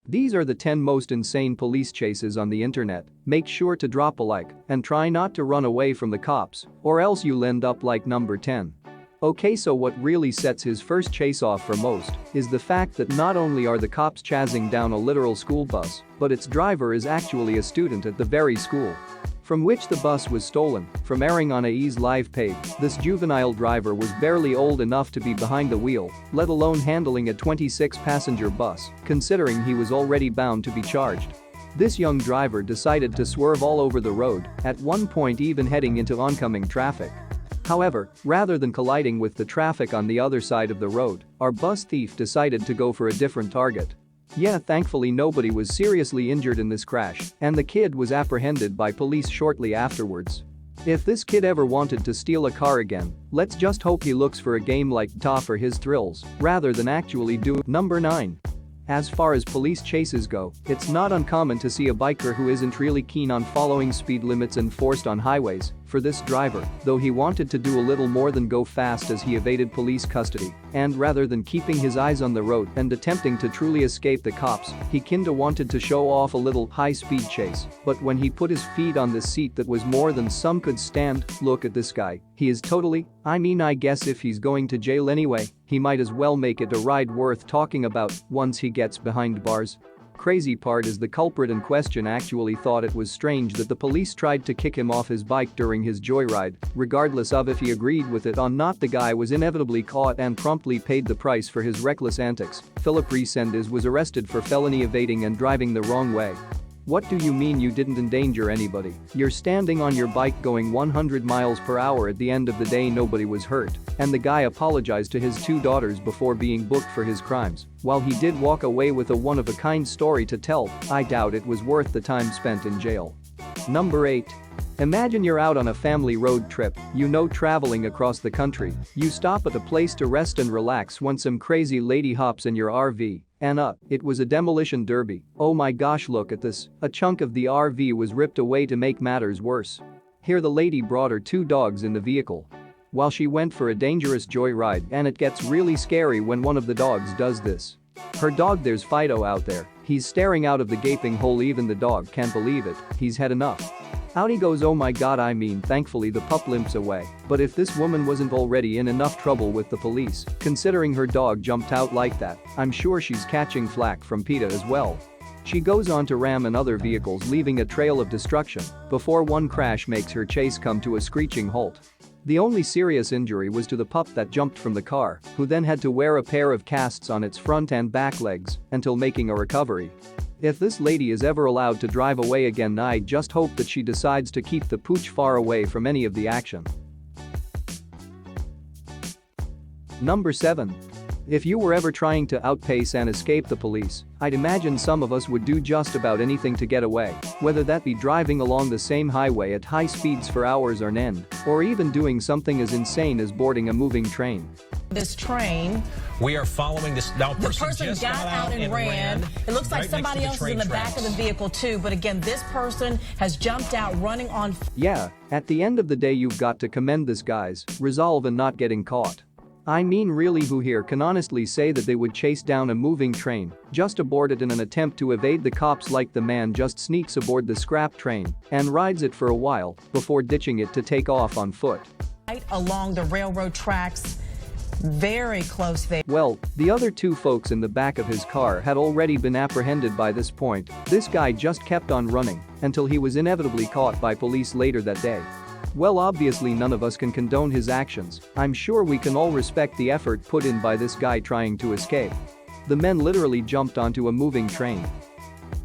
These are the 10 most insane police chases on the internet. Make sure to drop a like and try not to run away from the cops, or else you'll end up like number 10. Okay, so what really sets his first chase off for most is the fact that not only are the cops chasing down a literal school bus, but its driver is actually a student at the very school from which the bus was stolen. From airing on AE's live page, this juvenile driver was barely old enough to be behind the wheel, let alone handling a 26-passenger bus, considering he was already bound to be charged. This young driver decided to swerve all over the road, at one point even heading into oncoming traffic. However, rather than colliding with the traffic on the other side of the road, our bus thief decided to go for a different target. Yeah, thankfully nobody was seriously injured in this crash, and the kid was apprehended by police shortly afterwards. If this kid ever wanted to steal a car again, let's just hope he looks for a game like TA for his thrills, rather than actually do. Number 9. As far as police chases go, it's not uncommon to see a biker who isn't really keen on following speed limits enforced on highways. For this driver, though, he wanted to do a little more than go fast as he evaded police custody, and rather than keeping his eyes on the road and attempting to truly escape the cops, he kinda wanted to show off a little high-speed chase. But when he put his feet on the seat that was more than some could stand, look at this guy. He is totally, I guess if he's going to jail anyway, he might as well make it a ride worth talking about once he gets behind bars. Crazy part is the culprit in question actually thought it was strange that the police tried to kick him off his bike during his joyride, regardless of if he agreed with it or not. The guy was inevitably caught and promptly paid the price for his reckless antics. Philip Resendez was arrested for felony evading and driving the wrong way. What do you mean you didn't endanger anybody? You're standing on your bike going 100 miles per hour. At the end of the day, nobody was hurt, and the guy apologized to his 2 daughters before being booked for his crimes. While he did walk away with a one-of-a-kind story to tell, I doubt it was worth the time spent in jail. Number 8. Imagine you're out on a family road trip, traveling across the country. You stop at a place to rest and relax when some crazy lady hops in your RV. And it was a demolition derby. Oh my gosh, look at this. A chunk of the RV was ripped away. To make matters worse, here the lady brought her 2 dogs in the vehicle while she went for a dangerous joyride, and it gets really scary when one of the dogs does this. Her dog, there's Fido out there. He's staring out of the gaping hole. Even the dog can't believe it. He's had enough. Out he goes. Oh my god, thankfully the pup limps away. But if this woman wasn't already in enough trouble with the police, considering her dog jumped out like that, I'm sure she's catching flack from PETA as well. She goes on to ram in other vehicles, leaving a trail of destruction before one crash makes her chase come to a screeching halt. The only serious injury was to the pup that jumped from the car, who then had to wear a pair of casts on its front and back legs until making a recovery. If this lady is ever allowed to drive away again, I just hope that she decides to keep the pooch far away from any of the action. Number 7. If you were ever trying to outpace and escape the police, I'd imagine some of us would do just about anything to get away, whether that be driving along the same highway at high speeds for hours on end, or even doing something as insane as boarding a moving train. This train. We are following this. Now, the person just got out and ran. It looks like somebody else is in the back of the vehicle too, but again, this person has jumped out running on. Yeah, at the end of the day, you've got to commend this guy's resolve in not getting caught. Really, who here can honestly say that they would chase down a moving train just aboard it in an attempt to evade the cops? Like the man just sneaks aboard the scrap train and rides it for a while before ditching it to take off on foot. Right along the railroad tracks. Very close there. Well, the other 2 folks in the back of his car had already been apprehended by this point. This guy just kept on running until he was inevitably caught by police later that day. Well, obviously none of us can condone his actions. I'm sure we can all respect the effort put in by this guy trying to escape. The men literally jumped onto a moving train.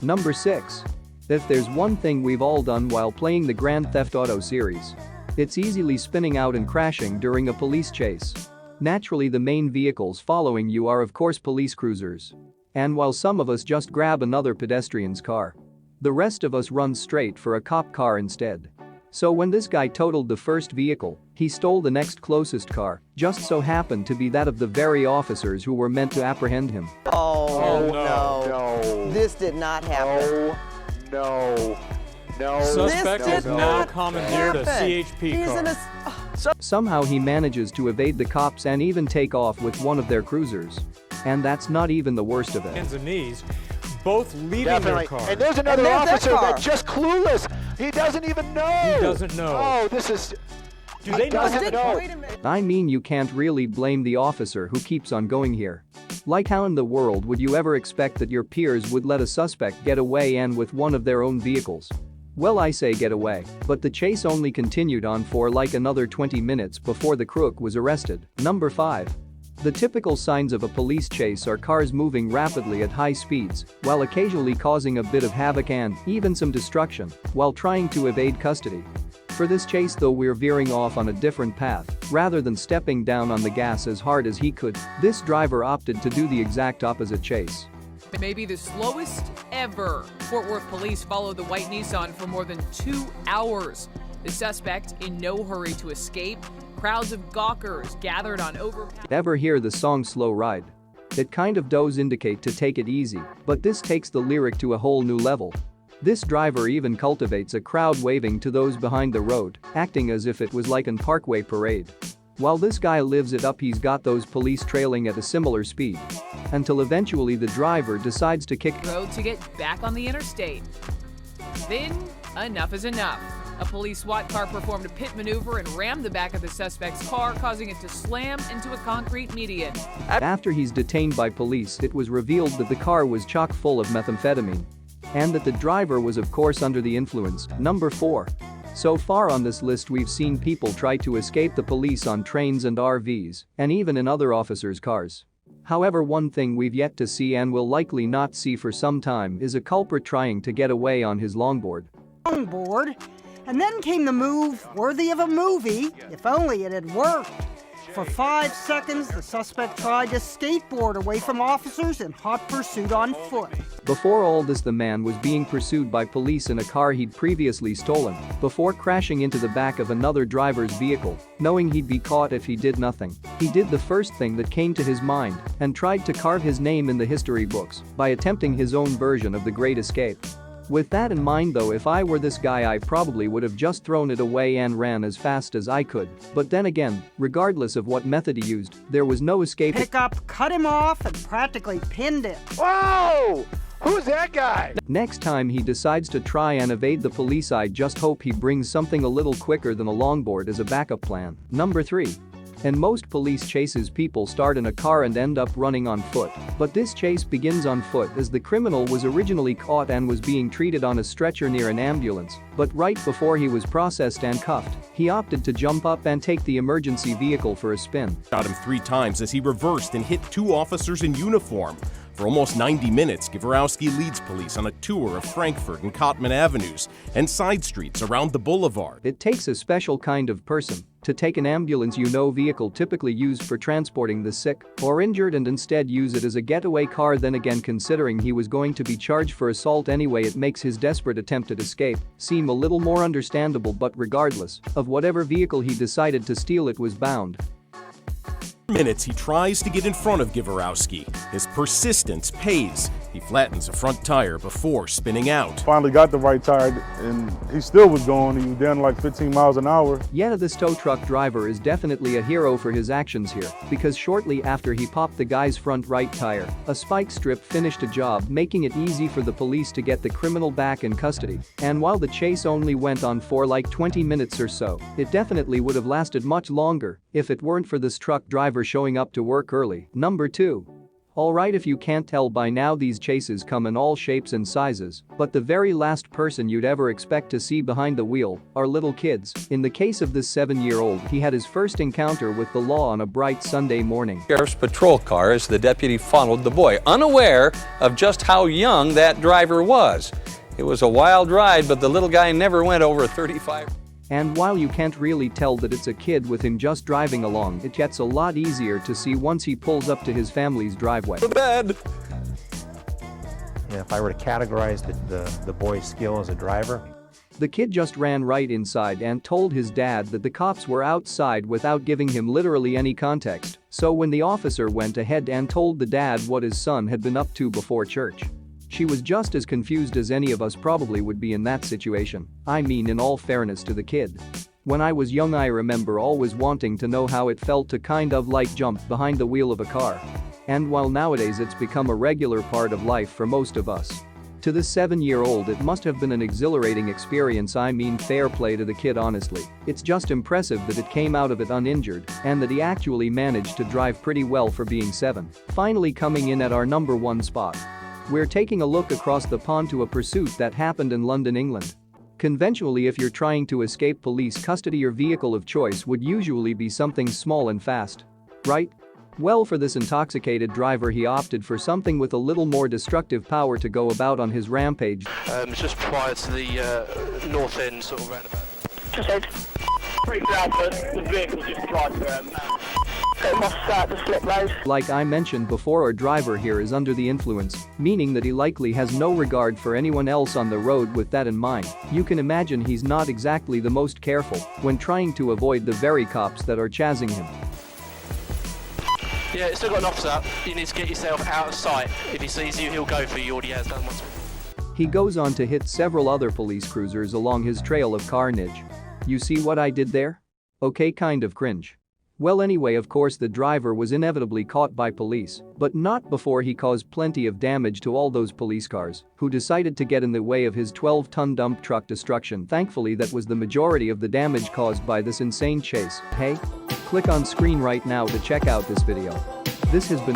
Number 6. If there's one thing we've all done while playing the Grand Theft Auto series, it's easily spinning out and crashing during a police chase. Naturally, the main vehicles following you are of course police cruisers. And while some of us just grab another pedestrian's car, the rest of us run straight for a cop car instead. So when this guy totaled the first vehicle, he stole the next closest car, just so happened to be that of the very officers who were meant to apprehend him. Oh no. This did not happen. No. Suspect has now commandeered a CHP car. Somehow he manages to evade the cops and even take off with one of their cruisers. And that's not even the worst of it. Hands and knees. both leaving their car. And there's another officer that's just clueless. He doesn't even know. He doesn't know. Oh, this is... Do they doesn't know. Wait a minute. I mean, you can't really blame the officer who keeps on going here. Like, how in the world would you ever expect that your peers would let a suspect get away, and with one of their own vehicles? Well, I say get away, but the chase only continued on for like another 20 minutes before the crook was arrested. Number 5. The typical signs of a police chase are cars moving rapidly at high speeds, while occasionally causing a bit of havoc and even some destruction, while trying to evade custody. For this chase though, we're veering off on a different path. Rather than stepping down on the gas as hard as he could, this driver opted to do the exact opposite chase. It may be the slowest ever. Fort Worth police followed the white Nissan for more than 2 hours. The suspect in no hurry to escape. Crowds of gawkers gathered on over. Ever hear the song Slow Ride? It kind of does indicate to take it easy, but this takes the lyric to a whole new level. This driver even cultivates a crowd waving to those behind the road, acting as if it was like an Parkway parade. While this guy lives it up, he's got those police trailing at a similar speed. Until eventually the driver decides to kick Road to get back on the interstate. Then, enough is enough. A police SWAT car performed a pit maneuver and rammed the back of the suspect's car, causing it to slam into a concrete median. After he's detained by police, it was revealed that the car was chock full of methamphetamine. And that the driver was of course under the influence. Number 4. So far on this list we've seen people try to escape the police on trains and RVs, and even in other officers' cars. However, one thing we've yet to see and will likely not see for some time is a culprit trying to get away on his longboard. Longboard? And then came the move worthy of a movie, if only it had worked. For 5 seconds, the suspect tried to skateboard away from officers in hot pursuit on foot. Before all this, the man was being pursued by police in a car he'd previously stolen, before crashing into the back of another driver's vehicle, knowing he'd be caught if he did nothing. He did the first thing that came to his mind and tried to carve his name in the history books by attempting his own version of the Great Escape. With that in mind though, if I were this guy I probably would have just thrown it away and ran as fast as I could. But then again, regardless of what method he used, there was no escape. Pickup cut him off and practically pinned him. Whoa! Who's that guy? Next time he decides to try and evade the police, I just hope he brings something a little quicker than a longboard as a backup plan. Number 3. In most police chases, people start in a car and end up running on foot. But this chase begins on foot as the criminal was originally caught and was being treated on a stretcher near an ambulance. But right before he was processed and cuffed, he opted to jump up and take the emergency vehicle for a spin. Shot him 3 times as he reversed and hit 2 officers in uniform. For almost 90 minutes, Giverowski leads police on a tour of Frankfurt and Cotman Avenues and side streets around the boulevard. It takes a special kind of person to take an ambulance vehicle typically used for transporting the sick or injured and instead use it as a getaway car. Then again, considering he was going to be charged for assault anyway, it makes his desperate attempt at escape seem a little more understandable. But regardless of whatever vehicle he decided to steal, it was bound. Minutes he tries to get in front of Giverowski. His persistence pays. He flattens a front tire before spinning out. Finally got the right tire and he still was going. He was down like 15 miles an hour. Yet this tow truck driver is definitely a hero for his actions here, because shortly after he popped the guy's front right tire, a spike strip finished a job, making it easy for the police to get the criminal back in custody. And while the chase only went on for like 20 minutes or so, it definitely would have lasted much longer if it weren't for this truck driver showing up to work early. Number 2. Alright, if you can't tell by now, these chases come in all shapes and sizes, but the very last person you'd ever expect to see behind the wheel are little kids. In the case of this 7-year-old, he had his first encounter with the law on a bright Sunday morning. Sheriff's patrol car as the deputy followed the boy, unaware of just how young that driver was. It was a wild ride, but the little guy never went over 35. And while you can't really tell that it's a kid with him just driving along, it gets a lot easier to see once he pulls up to his family's driveway. The bed. And if I were to categorize the boy's skill as a driver, the kid just ran right inside and told his dad that the cops were outside without giving him literally any context. So when the officer went ahead and told the dad what his son had been up to before church, she was just as confused as any of us probably would be in that situation. I mean, in all fairness to the kid. When I was young, I remember always wanting to know how it felt to kind of like jump behind the wheel of a car. And while nowadays it's become a regular part of life for most of us. To the 7-year-old it must have been an exhilarating experience. I mean, fair play to the kid, honestly. It's just impressive that it came out of it uninjured and that he actually managed to drive pretty well for being 7. Finally, coming in at our number 1 spot. We're taking a look across the pond to a pursuit that happened in London, England. Conventionally, if you're trying to escape police custody, your vehicle of choice would usually be something small and fast. Right? Well, for this intoxicated driver, he opted for something with a little more destructive power to go about on his rampage. It's just prior to the north end sort of roundabout. Just said, pretty bad, but the vehicle just tried to it must start to slip road. Like I mentioned before, our driver here is under the influence, meaning that he likely has no regard for anyone else on the road. With that in mind, you can imagine he's not exactly the most careful when trying to avoid the very cops that are chasing him. Yeah, it's still got an officer. You need to get yourself out of sight. If he sees you, he'll go for you. He already has done once. He goes on to hit several other police cruisers along his trail of carnage. You see what I did there? Okay, kind of cringe. Well, anyway, of course the driver was inevitably caught by police, but not before he caused plenty of damage to all those police cars who decided to get in the way of his 12-ton dump truck destruction. Thankfully, that was the majority of the damage caused by this insane chase. Hey? Click on screen right now to check out this video. This has been